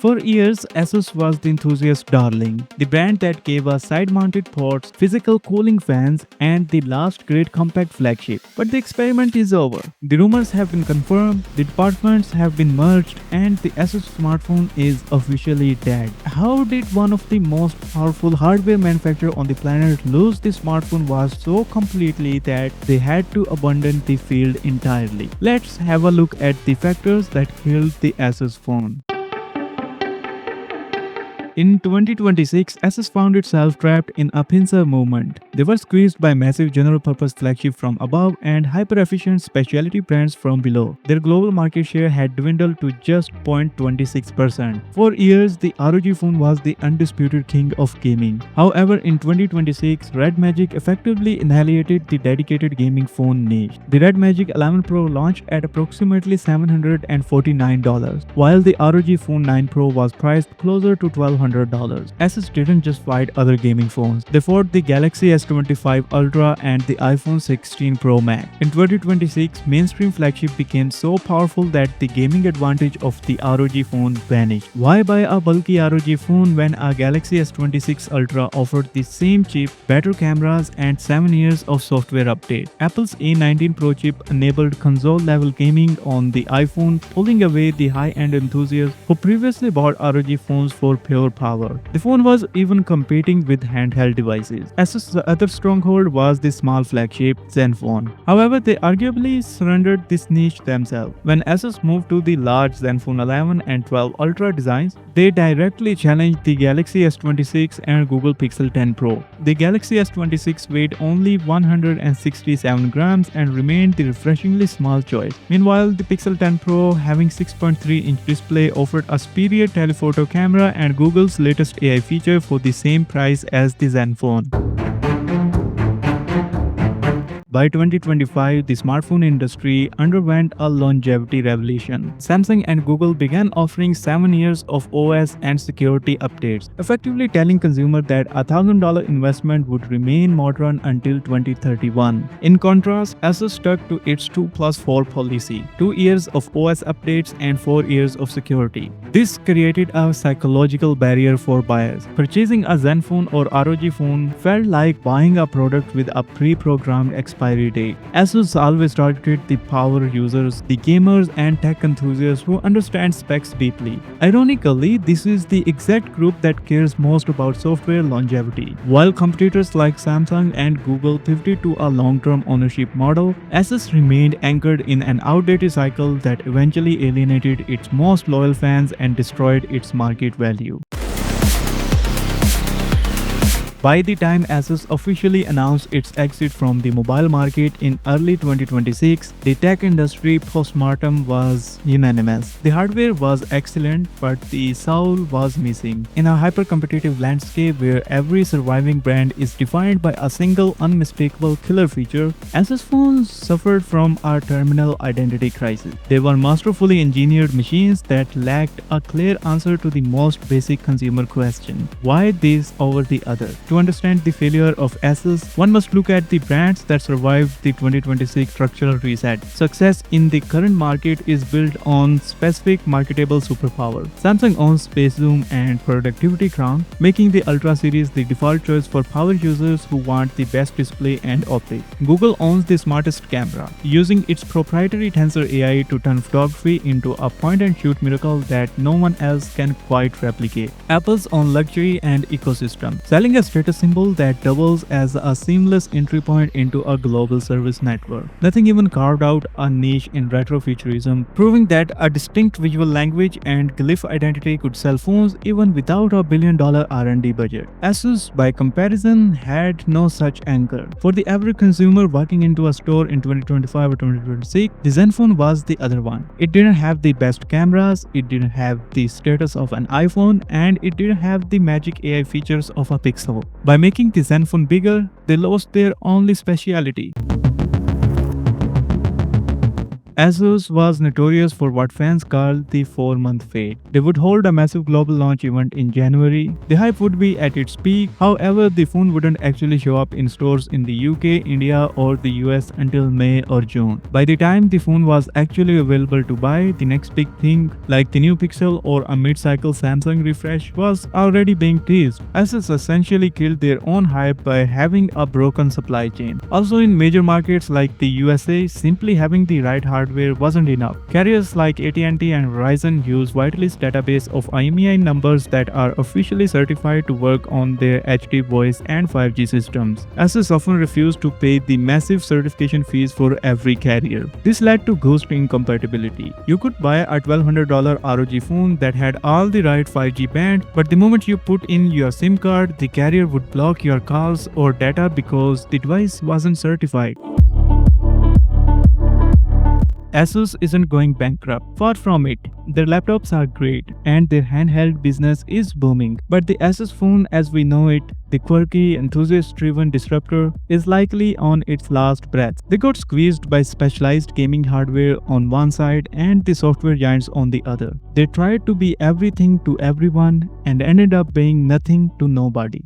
For years, ASUS was the enthusiast darling, the brand that gave us side-mounted ports, physical cooling fans, and the last great compact flagship. But the experiment is over. The rumors have been confirmed, the departments have been merged, and the ASUS smartphone is officially dead. How did one of the most powerful hardware manufacturers on the planet lose the smartphone was so completely that they had to abandon the field entirely? Let's have a look at the factors that killed the ASUS phone. In 2026, ASUS found itself trapped in a pincer movement. They were squeezed by massive general-purpose flagship from above and hyper-efficient specialty brands from below. Their global market share had dwindled to just 0.26%. For years, the ROG Phone was the undisputed king of gaming. However, in 2026, RedMagic effectively annihilated the dedicated gaming phone niche. The RedMagic 11 Pro launched at approximately $749, while the ROG Phone 9 Pro was priced closer to $1,200. ASUS didn't just fight other gaming phones, they fought the Galaxy S25 Ultra and the iPhone 16 Pro Max. In 2026, mainstream flagship became so powerful that the gaming advantage of the ROG Phone vanished. Why buy a bulky ROG phone when a Galaxy S26 Ultra offered the same chip, better cameras, and 7 years of software update? Apple's A19 Pro chip enabled console-level gaming on the iPhone, pulling away the high-end enthusiasts who previously bought ROG phones for pure power. The phone was even competing with handheld devices. ASUS' other stronghold was the small flagship Zenfone. However, they arguably surrendered this niche themselves. When ASUS moved to the large Zenfone 11 and 12 Ultra designs, they directly challenged the Galaxy S26 and Google Pixel 10 Pro. The Galaxy S26 weighed only 167 grams and remained the refreshingly small choice. Meanwhile, the Pixel 10 Pro, having 6.3-inch display, offered a superior telephoto camera and Google's latest AI feature for the same price as the Zenfone. By 2025, the smartphone industry underwent a longevity revolution. Samsung and Google began offering 7 years of OS and security updates, effectively telling consumers that a $1,000 investment would remain modern until 2031. In contrast, ASUS stuck to its 2+4 policy, 2 years of OS updates and 4 years of security. This created a psychological barrier for buyers. Purchasing a Zenfone or ROG phone felt like buying a product with a pre-programmed expiry date. ASUS always targeted the power users, the gamers, and tech enthusiasts who understand specs deeply. Ironically, this is the exact group that cares most about software longevity. While competitors like Samsung and Google pivoted to a long-term ownership model, ASUS remained anchored in an outdated cycle that eventually alienated its most loyal fans and destroyed its market value. By the time ASUS officially announced its exit from the mobile market in early 2026, the tech industry postmortem was unanimous. The hardware was excellent, but the soul was missing. In a hyper-competitive landscape where every surviving brand is defined by a single unmistakable killer feature, ASUS phones suffered from a terminal identity crisis. They were masterfully engineered machines that lacked a clear answer to the most basic consumer question: why this over the other? To understand the failure of ASUS, one must look at the brands that survived the 2026 structural reset. Success in the current market is built on specific marketable superpower. Samsung owns Space Zoom and Productivity Crown, making the Ultra series the default choice for power users who want the best display and optics. Google owns the smartest camera, using its proprietary Tensor AI to turn photography into a point-and-shoot miracle that no one else can quite replicate. Apple's own luxury and ecosystem, selling a status symbol that doubles as a seamless entry point into a global service network. Nothing even carved out a niche in retrofuturism, proving that a distinct visual language and glyph identity could sell phones even without a billion-dollar R&D budget. ASUS, by comparison, had no such anchor. For the average consumer walking into a store in 2025 or 2026, the Zenfone was the other one. It didn't have the best cameras, it didn't have the status of an iPhone, and it didn't have the magic AI features of a Pixel. By making the Zenfone bigger, they lost their only speciality. ASUS was notorious for what fans called the 4-month fade. They would hold a massive global launch event in January. The hype would be at its peak, however, the phone wouldn't actually show up in stores in the UK, India, or the US until May or June. By the time the phone was actually available to buy, the next big thing, like the new Pixel or a mid-cycle Samsung refresh, was already being teased. ASUS essentially killed their own hype by having a broken supply chain. Also, in major markets like the USA, simply having the right hardware wasn't enough. Carriers like AT&T and Verizon use Vitalis database of IMEI numbers that are officially certified to work on their HD voice and 5G systems. ASUS often refused to pay the massive certification fees for every carrier. This led to ghost incompatibility. You could buy a $1,200 ROG phone that had all the right 5G band, but the moment you put in your SIM card, the carrier would block your calls or data because the device wasn't certified. ASUS isn't going bankrupt. Far from it. Their laptops are great and their handheld business is booming. But the ASUS phone as we know it, the quirky, enthusiast-driven disruptor, is likely on its last breath. They got squeezed by specialized gaming hardware on one side and the software giants on the other. They tried to be everything to everyone and ended up being nothing to nobody.